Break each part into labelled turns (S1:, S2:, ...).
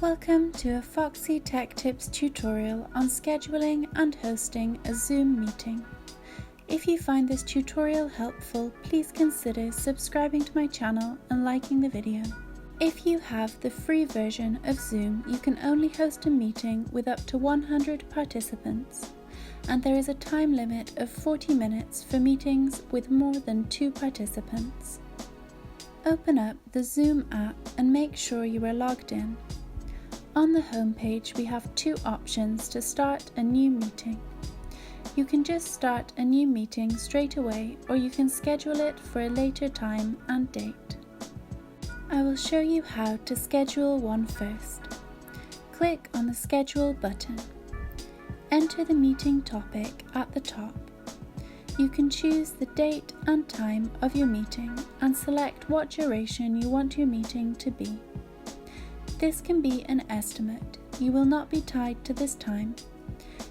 S1: Welcome to a Foxy Tech Tips tutorial on scheduling and hosting a Zoom meeting. If you find this tutorial helpful, please consider subscribing to my channel and liking the video. If you have the free version of Zoom, you can only host a meeting with up to 100 participants, and there is a time limit of 40 minutes for meetings with more than 2 participants. Open up the Zoom app and make sure you are logged in. On the home page, we have 2 options to start a new meeting. You can just start a new meeting straight away, or you can schedule it for a later time and date. I will show you how to schedule one first. Click on the Schedule button. Enter the meeting topic at the top. You can choose the date and time of your meeting and select what duration you want your meeting to be. This can be an estimate. You will not be tied to this time.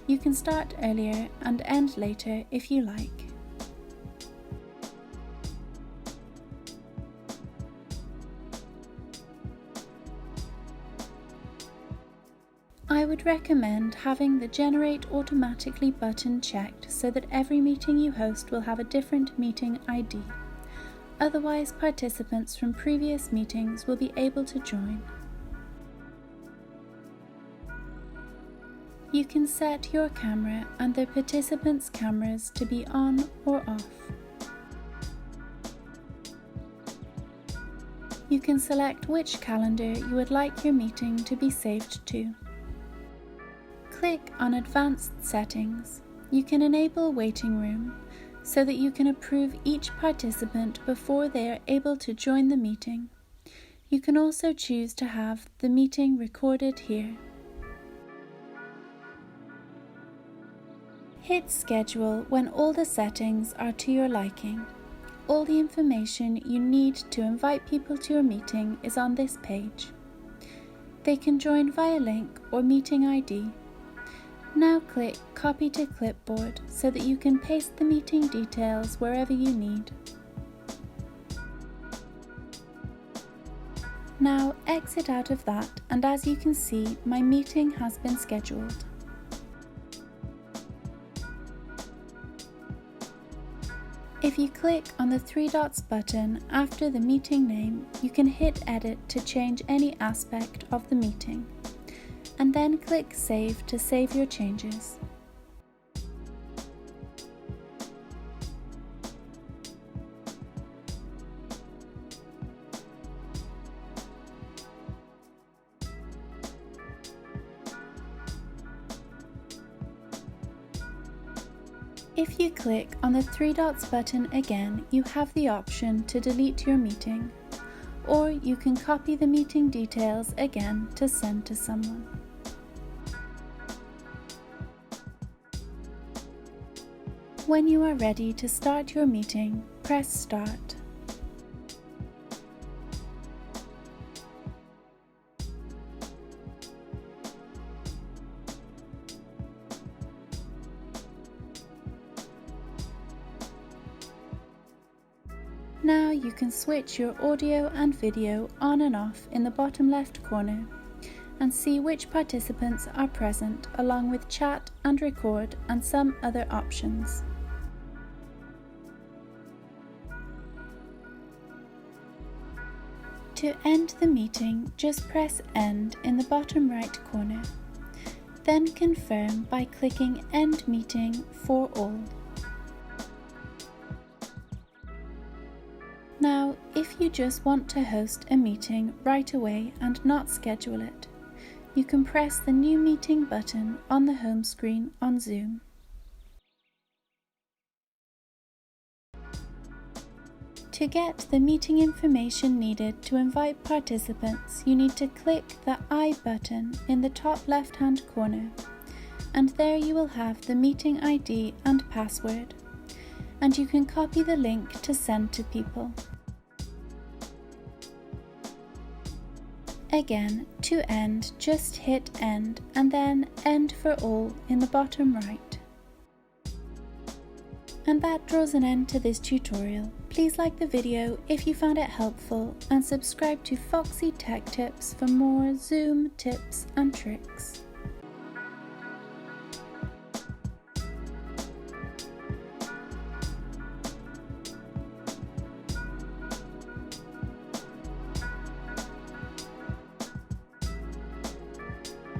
S1: You can start earlier and end later if you like. I would recommend having the Generate Automatically button checked so that every meeting you host will have a different meeting ID. Otherwise, participants from previous meetings will be able to join. You can set your camera and the participants' cameras to be on or off. You can select which calendar you would like your meeting to be saved to. Click on Advanced Settings. You can enable Waiting Room so that you can approve each participant before they are able to join the meeting. You can also choose to have the meeting recorded here. Hit Schedule when all the settings are to your liking. All the information you need to invite people to your meeting is on this page. They can join via link or meeting ID. Now click Copy to Clipboard so that you can paste the meeting details wherever you need. Now exit out of that, and as you can see, my meeting has been scheduled. If you click on the 3 dots button after the meeting name, you can hit Edit to change any aspect of the meeting, and then click Save to save your changes. If you click on the 3 dots button again, you have the option to delete your meeting, or you can copy the meeting details again to send to someone. When you are ready to start your meeting, press Start. Now you can switch your audio and video on and off in the bottom left corner and see which participants are present, along with chat and record and some other options. To end the meeting, just press End in the bottom right corner. Then confirm by clicking End Meeting for all. Now, if you just want to host a meeting right away and not schedule it, you can press the New Meeting button on the home screen on Zoom. To get the meeting information needed to invite participants, you need to click the I button in the top left-hand corner, and there you will have the meeting ID and password, and you can copy the link to send to people. Again, to end, just hit End and then End for all in the bottom right. And that draws an end to this tutorial. Please Please like the video if you found it helpful and subscribe to Foxy Tech Tips for more Zoom tips and tricks.